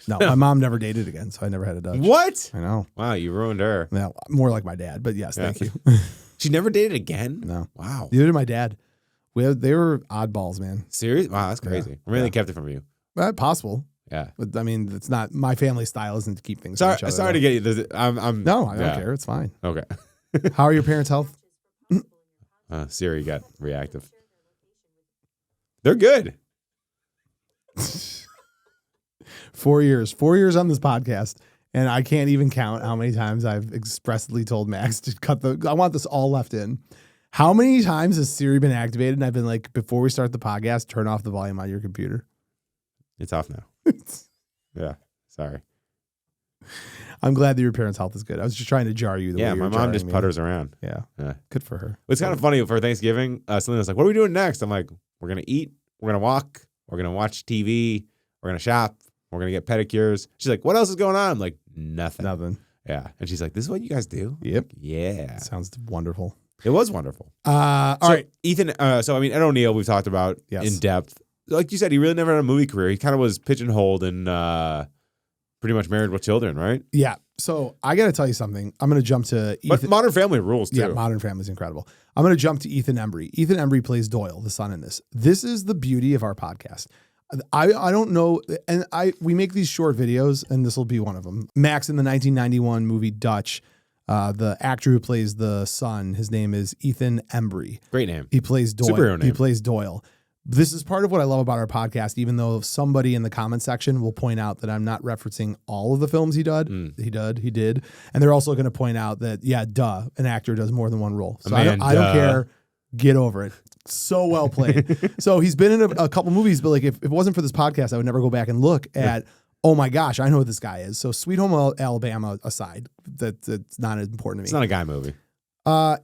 A: No, my mom never dated again, so I never had a Dutch.
B: What?
A: I know.
B: Wow, you ruined her.
A: No, more like my dad, but yes,
B: Yeah.
A: thank you.
B: She never dated again?
A: No,
B: Wow.
A: neither did my dad. They were oddballs, man.
B: Serious? Wow, that's crazy. I really
A: Yeah.
B: kept it from you.
A: Possible,
B: Yeah.
A: but I mean, it's not my family style. Isn't to keep things. from
B: Sorry,
A: each other,
B: sorry to get you. I'm
A: No, I don't
B: yeah.
A: care. It's fine.
B: Okay.
A: How are your parents' health?
B: Siri got reactive. They're good.
A: 4 years. 4 years on this podcast, and I can't even count how many times I've expressly told Max to cut I want this all left in. How many times has Siri been activated? And I've been like, before we start the podcast, turn off the volume on your computer.
B: It's off now. Yeah. Sorry.
A: I'm glad that your parents' health is good. I was just trying to jar you.
B: Yeah, my mom just putters around.
A: Yeah, good for her.
B: It's kind of funny for Thanksgiving. Something was like, "What are we doing next?" I'm like, "We're gonna eat. We're gonna walk. We're gonna watch TV. We're gonna shop. We're gonna get pedicures." She's like, "What else is going on?" I'm like, "Nothing." Yeah, and she's like, "This is what you guys do?"
A: Yep.
B: Yeah,
A: Sounds wonderful.
B: it was wonderful.
A: All right,
B: Ethan. Ed O'Neill, we've talked about in depth. Like you said, he really never had a movie career. He kind of was pigeonholed and pretty much Married with Children, right?
A: Yeah. So I got to tell you something. I'm going to jump to Ethan.
B: But Modern Family rules too.
A: Yeah, Modern Family is incredible. I'm going to jump to Ethan Embry. Ethan Embry plays Doyle, the son in this. This is the beauty of our podcast. I don't know, and we make these short videos, and this will be one of them. Max in the 1991 movie Dutch, the actor who plays the son, his name is Ethan Embry.
B: Great name.
A: He plays Doyle.
B: Superhero name.
A: He plays Doyle. This is part of what I love about our podcast, even though somebody in the comment section will point out that I'm not referencing all of the films he did. He did. And they're also going to point out that, an actor does more than one role. So I don't care. Get over it. So well played. So he's been in a couple movies, but like if it wasn't for this podcast, I would never go back and look at, oh my gosh, I know who this guy is. So Sweet Home Alabama aside, that's not as important to me.
B: It's not a guy movie.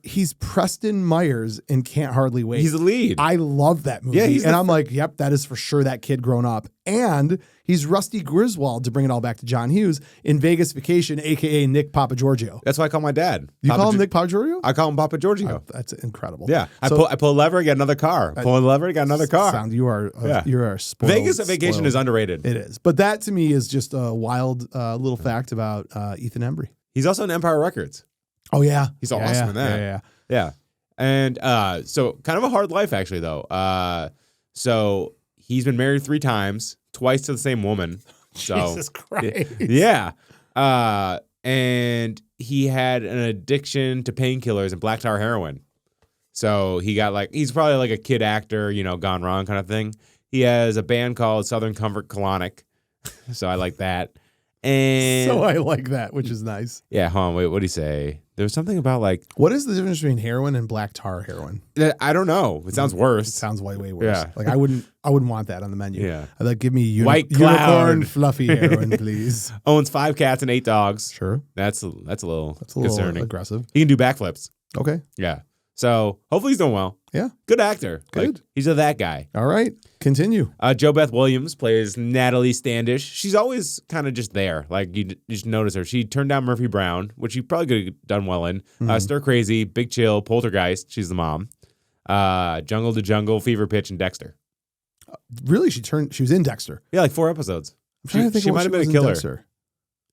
A: He's Preston Myers in Can't Hardly Wait.
B: He's the lead.
A: I love that movie.
B: Yeah,
A: and I'm like, yep, that is for sure that kid grown up. And he's Rusty Griswold, to bring it all back to John Hughes, in Vegas Vacation, a.k.a. Nick Papa Giorgio.
B: That's why I call my dad.
A: You call him Nick Papa Giorgio?
B: I call him Papa Giorgio.
A: That's incredible.
B: Yeah. I pull a lever, get another car. Pull a lever, get another car.
A: You are spoiled.
B: Vegas Vacation is underrated.
A: It is. But that to me is just a wild little fact about Ethan Embry.
B: He's also in Empire Records.
A: Oh, yeah.
B: He's awesome in that. Yeah. And so kind of a hard life, actually, though. So he's been married 3 times, twice to the same woman. So,
A: Jesus Christ.
B: Yeah. And he had an addiction to painkillers and black tar heroin. So he's probably like a kid actor, gone wrong kind of thing. He has a band called Southern Comfort Colonic. So I like that. And
A: So I like that, which is nice.
B: Yeah, hold on, wait, what did he say? There was something about like...
A: What is the difference between heroin and black tar heroin?
B: I don't know. It sounds worse.
A: It sounds way worse.
B: Yeah.
A: Like I wouldn't want that on the menu.
B: Yeah.
A: I'd like, give me
B: White
A: unicorn
B: Cloud.
A: fluffy heroin, please.
B: Owns 5 cats and 8 dogs.
A: Sure.
B: That's a little
A: Little
B: concerning.
A: aggressive.
B: He can do backflips.
A: Okay.
B: Yeah. So hopefully he's doing well.
A: Yeah.
B: Good actor.
A: Good.
B: Like, he's that guy.
A: All right. Continue.
B: JoBeth Williams plays Natalie Standish. She's always kind of just there. Like, you just notice her. She turned down Murphy Brown, which she probably could have done well in. Stir Crazy, Big Chill, Poltergeist. She's the mom. Jungle to Jungle, Fever Pitch, and Dexter.
A: Really? She was in Dexter.
B: Yeah, like 4 episodes.
A: I'm trying to think
B: she
A: of what
B: might have been
A: was
B: a
A: in
B: killer.
A: Dexter.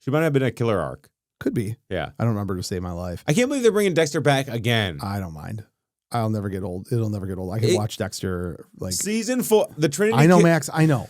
B: She might have been a killer arc.
A: Could be.
B: Yeah.
A: I don't remember to save my life.
B: I can't believe they're bringing Dexter back again.
A: I don't mind. I'll never get old. It'll never get old. I can watch Dexter like
B: Season 4, the Trinity.
A: I know, Max. I know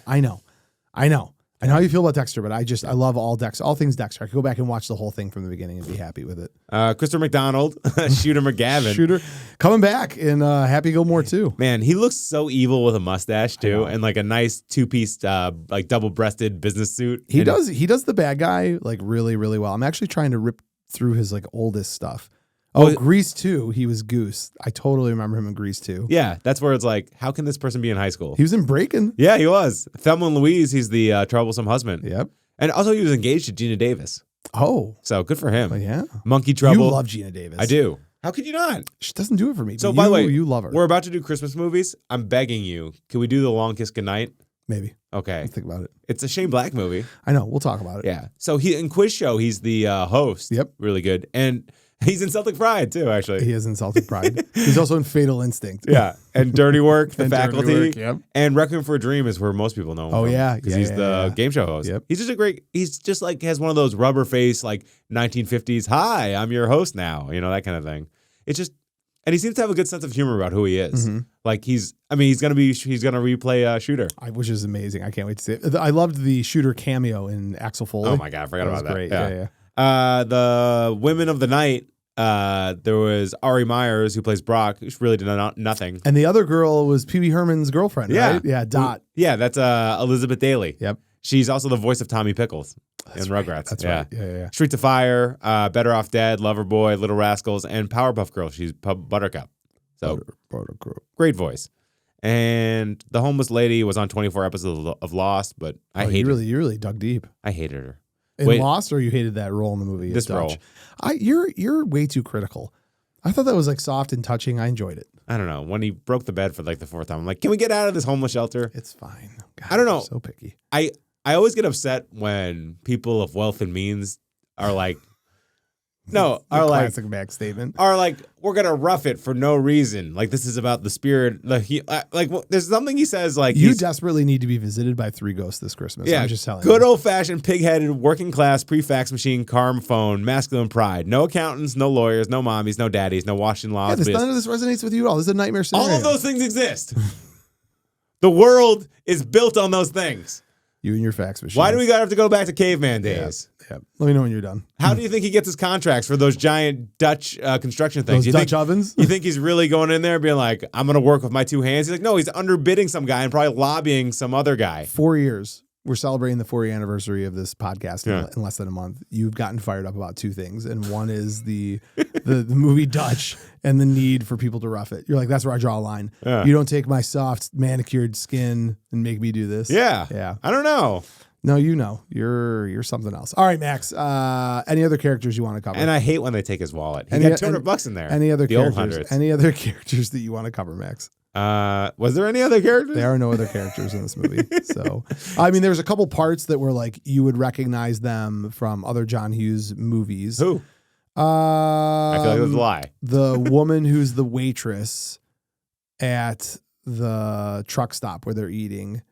A: how you feel about Dexter, but I love all things Dexter. I could go back and watch the whole thing from the beginning and be happy with it.
B: Christopher McDonald, Shooter McGavin.
A: Shooter coming back in Happy Gilmore 2.
B: Man, he looks so evil with a mustache too, and like a nice 2-piece, like double-breasted business suit.
A: He does the bad guy like really, really well. I'm actually trying to rip through his like oldest stuff. Oh, Grease 2, he was Goose. I totally remember him in Grease 2.
B: Yeah, that's where it's like, how can this person be in high school?
A: He was in Breakin'.
B: Yeah, he was. Thelma and Louise, he's the troublesome husband.
A: Yep.
B: And also he was engaged to Gina Davis.
A: Oh.
B: So good for him.
A: Oh, yeah.
B: Monkey Trouble.
A: You love Gina Davis.
B: I do. How could you not?
A: She doesn't do it for me.
B: So by the way,
A: you love her.
B: We're about to do Christmas movies. I'm begging you. Can we do The Long Kiss Goodnight?
A: Maybe.
B: Okay.
A: Let's think about it.
B: It's a Shane Black movie.
A: I know. We'll talk about it.
B: Yeah. So he in Quiz Show, he's the host.
A: Yep.
B: Really good. And he's in Celtic Pride too, actually.
A: He is in Celtic Pride. He's also in Fatal Instinct.
B: Yeah. And Dirty Work, The
A: And Dirty
B: Faculty.
A: Work, yep.
B: And Requiem for a Dream is where most people know him
A: Oh,
B: from.
A: yeah.
B: Because
A: Yeah,
B: he's
A: yeah,
B: the
A: yeah.
B: game show host.
A: Yep.
B: He's just like has one of those rubber face, like 1950s, hi, I'm your host now. That kind of thing. It's just, and he seems to have a good sense of humor about who he is.
A: Mm-hmm.
B: Like he's gonna replay Shooter.
A: Which is amazing. I can't wait to see it. I loved the Shooter cameo in Axel Foley.
B: Oh my God, I forgot about that.
A: Great.
B: Yeah.
A: Yeah.
B: The Women of the Night, there was Ari Myers who plays Brock, who really did nothing.
A: And the other girl was Pee Wee Herman's girlfriend,
B: Yeah.
A: right? Yeah, Dot.
B: Yeah, that's Elizabeth Daly.
A: Yep.
B: She's also the voice of Tommy Pickles in
A: right.
B: Rugrats.
A: That's right. Yeah.
B: Streets of Fire, Better Off Dead, Loverboy, Little Rascals, and Powerpuff Girls. She's Buttercup. So great voice. And the homeless lady was on 24 episodes of Lost, but I hated her.
A: You really dug deep.
B: I hated her.
A: in
B: Wait.
A: Lost, or you hated that role in the movie?
B: This role.
A: You're way too critical. I thought that was like soft and touching. I enjoyed it.
B: I don't know. When he broke the bed for like the 4th time, I'm like, can we get out of this homeless shelter?
A: It's fine. God,
B: I don't know.
A: you're so picky.
B: I always get upset when people of wealth and means are like, no,
A: The
B: are like,
A: classic Max statement.
B: are like, we're gonna rough it for no reason. Like this is about the spirit. There's something he says like
A: You
B: he's-
A: desperately need to be visited by 3 ghosts this Christmas.
B: yeah,
A: I'm just telling
B: good
A: you.
B: old fashioned pig headed working class pre-fax machine carm phone masculine pride. No accountants, no lawyers, no mommies, no daddies, no Washington laws.
A: None of this resonates with you at all. This is a nightmare scenario.
B: All of those things exist. The world is built on those things.
A: You and your fax machine.
B: Why do we have to go back to caveman days?
A: Yeah. Let me know when you're done.
B: How do you think he gets his contracts for those giant Dutch construction things?
A: Those Dutch ovens?
B: You think he's really going in there being like, I'm going to work with my 2 hands? He's like, no, he's underbidding some guy and probably lobbying some other guy.
A: 4 years. We're celebrating the 4-year anniversary of this podcast
B: Yeah.
A: in less than a month. You've gotten fired up about 2 things, and one is the movie Dutch and the need for people to rough it. You're like, that's where I draw a line.
B: Yeah.
A: You don't take my soft manicured skin and make me do this.
B: Yeah.
A: Yeah.
B: I don't know.
A: No, you know. You're something else. All right, Max. Any other characters you want to cover?
B: And I hate when they take his wallet. He
A: Any-
B: got $200 in there.
A: Any other
B: the old
A: characters?
B: hundreds.
A: Any other characters that you want to cover, Max?
B: Was there any other characters?
A: There are no other characters in this movie. So, I mean, there's a couple parts that were like you would recognize them from other John Hughes movies.
B: Who? I feel like it was a lie.
A: The woman who's the waitress at the truck stop where they're eating.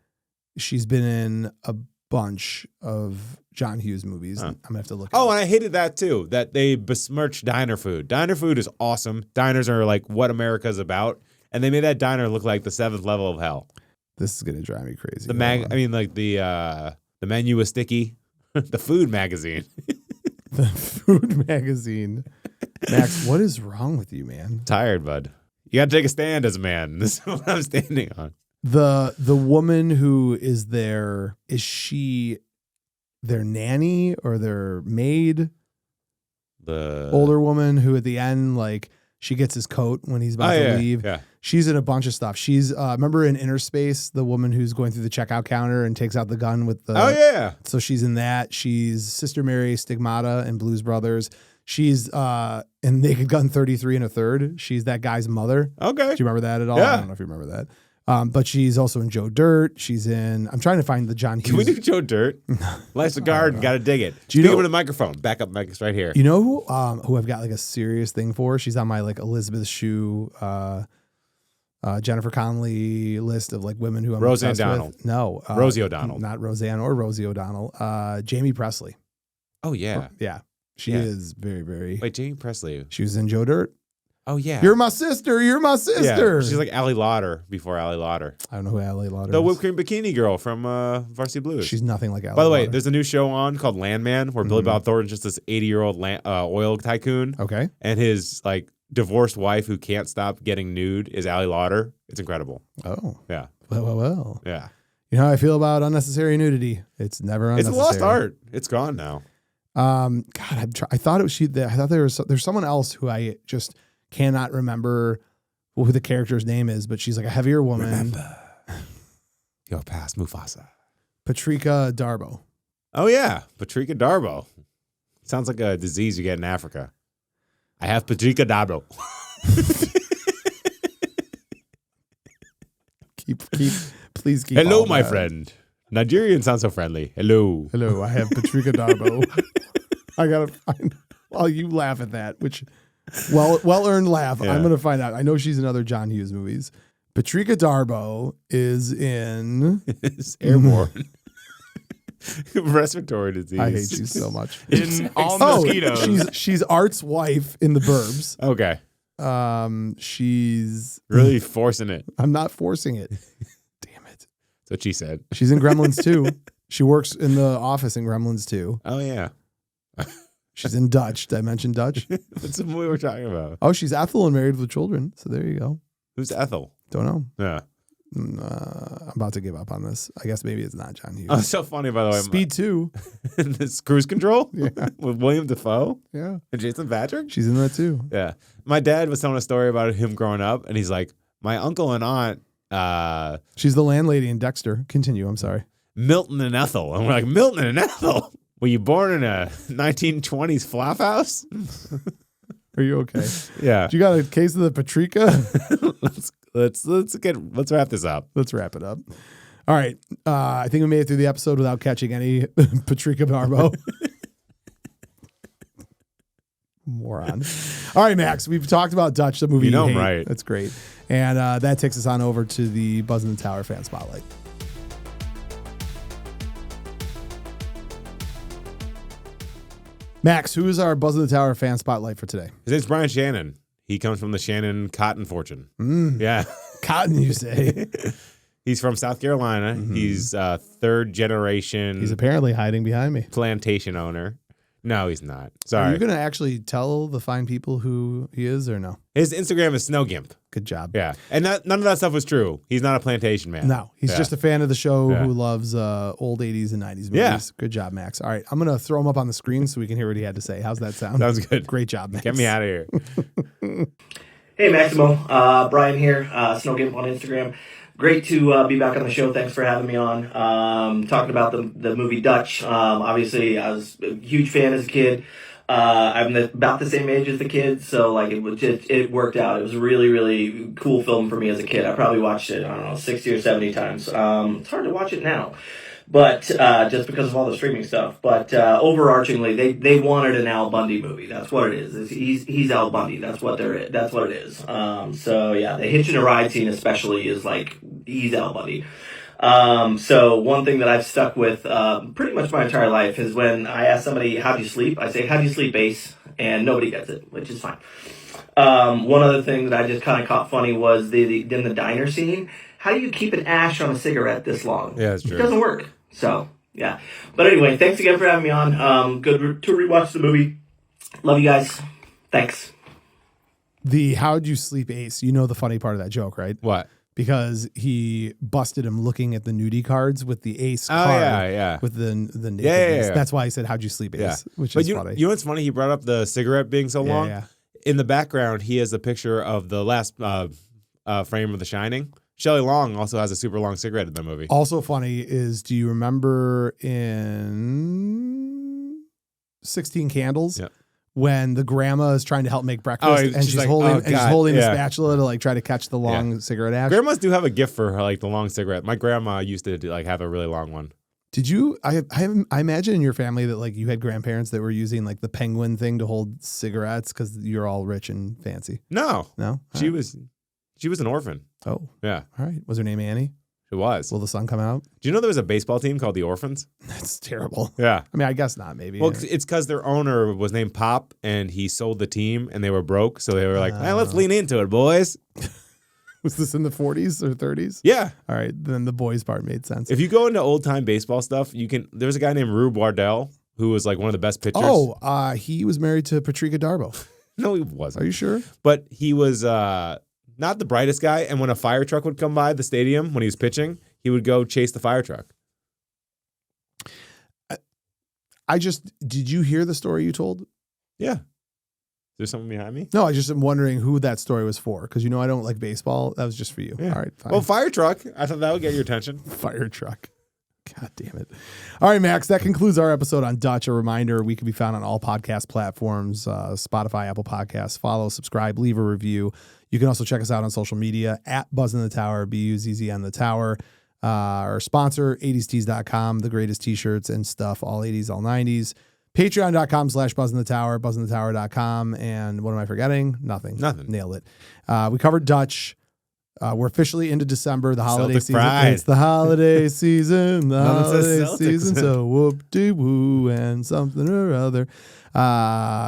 A: She's been in a bunch of John Hughes movies.
B: Huh.
A: I'm gonna have to look.
B: Oh, and I hated that too, that they besmirched diner food. Diner food is awesome. Diners are like what America's about. And they made that diner look like the 7th level of hell.
A: This is gonna drive me crazy.
B: The menu was sticky. The food magazine.
A: The food magazine. Max, what is wrong with you, man?
B: Tired, bud. You got to take a stand as a man. This is what I'm standing on.
A: The woman who is there, is she their nanny or their maid?
B: The
A: Older woman who at the end, like, she gets his coat when he's about to leave.
B: Yeah.
A: She's in a bunch of stuff. She's remember in Inner Space, the woman who's going through the checkout counter and takes out the gun with the.
B: Oh yeah.
A: So she's in that. She's Sister Mary Stigmata in Blues Brothers. She's in Naked Gun 33 1/3. She's that guy's mother.
B: Okay.
A: Do you remember that at all?
B: Yeah.
A: I don't know if you remember that. But she's also in Joe Dirt. She's in. I'm trying to find the John Hughes.
B: Can we do Joe Dirt? Life's a garden. Got to dig it.
A: Do you
B: Speak
A: know-
B: over the microphone. Back up, Mike's right here.
A: You know who I've got like a serious thing for? She's on my like Elizabeth Shue, Jennifer Connelly list of like women who I'm
B: Roseanne
A: obsessed
B: Donald.
A: with. No,
B: Rosie O'Donnell.
A: not Roseanne or Rosie O'Donnell. Jamie Presley.
B: Oh yeah.
A: Yeah, she
B: Yeah.
A: is very very.
B: Wait, Jamie Presley.
A: She was in Joe Dirt.
B: Oh yeah.
A: You're my sister. You're my sister.
B: Yeah. She's like Allie Lauder before Allie Lauder.
A: I don't know who Allie Lauder
B: The
A: is.
B: whipped cream bikini girl from Varsity Blues.
A: She's nothing like Allie.
B: By the way,
A: Lauder.
B: there's a new show on called Landman where Billy Bob Thornton's just this 80-year-old oil tycoon,
A: okay.
B: and his like divorced wife who can't stop getting nude is Allie Lauder. It's incredible.
A: Oh,
B: Yeah,
A: well.
B: yeah.
A: You know how I feel about unnecessary nudity. It's never
B: It's
A: unnecessary.
B: a lost art. It's gone now.
A: God, I thought it was she. I thought there's someone else who I just cannot remember who the character's name is, but she's like a heavier woman.
B: Your past Mufasa.
A: Patrika Darbo.
B: Oh yeah, Patrika Darbo. Sounds like a disease you get in Africa. I have Patrika Darbo.
A: Please keep.
B: Hello,
A: all
B: my
A: that.
B: friend. Nigerians sound so friendly. Hello.
A: Hello, I have Patrika Darbo. I gotta find. While you laugh at that, which well earned laugh.
B: Yeah.
A: I'm gonna find out. I know she's in other John Hughes movies. Patrika Darbo is in.
B: It's airborne. Respiratory disease.
A: I hate you so much.
C: In all
A: Oh,
C: mosquitoes.
A: she's Art's wife in The Burbs.
B: Okay.
A: She's.
B: Really forcing it.
A: I'm not forcing it. Damn it.
B: That's what she said.
A: She's in Gremlins 2. She works in the office in Gremlins 2.
B: Oh, yeah.
A: She's in Dutch. Did I mention Dutch?
B: What's the movie we're talking about?
A: Oh, she's Ethel and Married with Children. So there you go.
B: Who's Ethel?
A: Don't know.
B: Yeah.
A: I'm about to give up on this. I guess maybe it's not John Hughes.
B: Oh, it's so funny, by the way.
A: Speed 2.
B: This Cruise Control?
A: Yeah.
B: With William Dafoe
A: Yeah.
B: and Jason Patrick?
A: She's in that too.
B: Yeah. My dad was telling a story about him growing up, and he's like, my uncle and aunt,
A: She's the landlady in Dexter. Continue. I'm sorry.
B: Milton and Ethel. And we're like, Milton and Ethel? Were you born in a 1920s flop house?
A: Are you okay?
B: Yeah.
A: You got a case of the Paprika?
B: Let's wrap this up.
A: Let's wrap it up. All right. I think we made it through the episode without catching any Paprika Barbo. Moron. All right, Max. We've talked about Dutch, the movie.
B: You know
A: you
B: I'm
A: hate.
B: right.
A: That's great. And that takes us on over to the Buzz in the Tower fan spotlight. Max, who is our Buzz in the Tower fan spotlight for today?
B: His name's Brian Shannon. He comes from the Shannon Cotton Fortune. Yeah.
A: Cotton, you say?
B: He's from South Carolina.
A: Mm-hmm.
B: He's third generation
A: He's apparently hiding behind me.
B: plantation owner. No, he's not.
A: Are
B: Sorry.
A: you going to actually tell the fine people who he is or no?
B: His Instagram is Snow Gimp.
A: Good job.
B: Yeah. And none of that stuff was true. He's not a plantation man.
A: No, he's
B: Yeah.
A: just a fan of the show
B: Yeah.
A: who loves old 80s and 90s movies.
B: Yeah.
A: Good job, Max. All right, I'm going to throw him up on the screen so we can hear what he had to say. How's that sound?
B: Sounds good.
A: Great job, Max.
B: Get me out of here.
D: Hey Maximo, Brian here, Snowgimp on Instagram. Great to be back on the show. Thanks for having me on. Talking about the movie Dutch. Obviously, I was a huge fan as a kid. I'm about the same age as the kids, so like it worked out. It was a really, really cool film for me as a kid. I probably watched it, I don't know, 60 or 70 times. It's hard to watch it now, but just because of all the streaming stuff. But overarchingly, they wanted an Al Bundy movie. That's what it is. He's Al Bundy. That's what it is. So yeah, the hitching a ride scene especially is like he's Al Bundy. So one thing that I've stuck with pretty much my entire life is when I ask somebody, how do you sleep? I say, how do you sleep, Ace? And nobody gets it, which is fine. One other thing that I just kind of caught funny was in the diner scene. How do you keep an ash on a cigarette this long?
B: Yeah, that's true.
D: It doesn't work. So, yeah. But anyway, thanks again for having me on. Good to rewatch the movie. Love you guys. Thanks.
A: The How'd You Sleep Ace, you know the funny part of that joke, right?
B: What?
A: Because he busted him looking at the nudie cards with the Ace
B: Oh,
A: card.
B: yeah.
A: With the naked
B: Yeah,
A: Ace.
B: yeah.
A: That's why I said, how'd you sleep, Ace?
B: Yeah.
A: Which
B: But
A: is
B: you
A: funny.
B: know what's funny? He brought up the cigarette being so long.
A: Yeah.
B: In the background, he has a picture of the last frame of The Shining. Shelley Long also has a super long cigarette in the movie.
A: Also funny is, do you remember in 16 Candles?
B: Yeah.
A: When the grandma is trying to help make breakfast
B: Oh,
A: and
B: she's
A: she's
B: like,
A: holding,
B: oh,
A: and she's
B: God,
A: holding the
B: yeah.
A: spatula to like try to catch the long cigarette ash.
B: Grandmas do have a gift for like the long cigarette. My grandma used to like have a really long one.
A: Did you? I imagine in your family that like you had grandparents that were using like the penguin thing to hold cigarettes because you're all rich and fancy.
B: No,
A: No,
B: she was an orphan.
A: Oh,
B: Yeah,
A: all right. Was her name Annie?
B: it was.
A: Will the sun come out?
B: Do you know there was a baseball team called the Orphans?
A: That's terrible.
B: Yeah.
A: I mean, I guess not. Maybe.
B: Well, it's because their owner was named Pop, and he sold the team, and they were broke, so they were like, "Hey, let's lean into it, boys."
A: Was this in the 40s or 30s?
B: Yeah.
A: All right, then the boys part made sense.
B: If you go into old time baseball stuff, you can. There was a guy named Rube Wardell who was like one of the best pitchers.
A: Oh, he was married to Patrika Darbo.
B: No, he
A: Are
B: wasn't.
A: you sure?
B: But he was not the brightest guy. And when a fire truck would come by the stadium when he was pitching, he would go chase the fire truck.
A: Did you hear the story you told?
B: Yeah. Is there something behind me?
A: No, I just am wondering who that story was for because I don't like baseball. That was just for you.
B: Yeah.
A: All right, fine.
B: Well, fire truck. I thought that would get your attention.
A: Fire truck. God damn it. All right, Max, that concludes our episode on Dutch. A reminder, we can be found on all podcast platforms, Spotify, Apple Podcasts. Follow, subscribe, leave a review. You can also check us out on social media at Buzz in the Tower, BUZZ on the Tower. Our sponsor, 80stees.com, the greatest t-shirts and stuff, all 80s, all 90s. Patreon.com/Buzz in the Tower, buzzinthetower.com. And what am I forgetting? Nothing. Nailed it. We covered Dutch. We're officially into December, the holiday
B: Celtic
A: season.
B: pride.
A: It's the holiday season, the
B: Nothing says
A: holiday
B: Celtics.
A: season. So whoop-de-woo and something or other.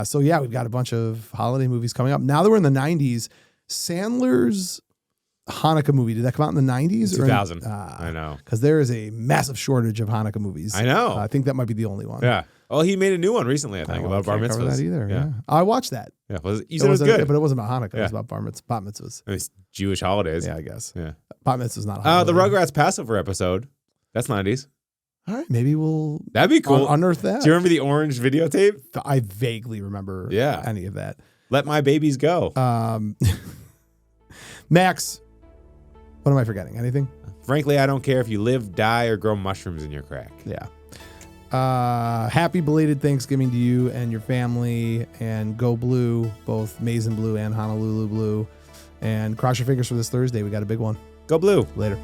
A: So yeah, we've got a bunch of holiday movies coming up. Now that we're in the 90s, Sandler's Hanukkah movie, did that come out in the 90s?
B: 2000. I know.
A: Because there is a massive shortage of Hanukkah movies.
B: I know.
A: I think that might be the only one.
B: Yeah. Oh, he made a new one recently, I think, about bar
A: Can't cover
B: mitzvahs.
A: that either.
B: Yeah.
A: Yeah. I watched that.
B: Yeah. You said it was good.
A: But it wasn't about Hanukkah. It
B: Yeah.
A: was about bat mitzvahs.
B: It's Jewish holidays.
A: Yeah, I guess.
B: Yeah.
A: Bat mitzvah's not a
B: The
A: holiday.
B: Rugrats Passover episode. That's 90s.
A: All right, maybe we'll
B: That'd be cool.
A: unearth that.
B: Do you remember the orange videotape?
A: I vaguely remember
B: Yeah.
A: any of that.
B: Let my babies go.
A: Max, what am I forgetting? Anything?
B: Frankly, I don't care if you live, die, or grow mushrooms in your crack.
A: Yeah. Happy belated Thanksgiving to you and your family, and go blue, both Maize and Blue and Honolulu Blue. And cross your fingers for this Thursday. We got a big one.
B: Go blue.
A: Later.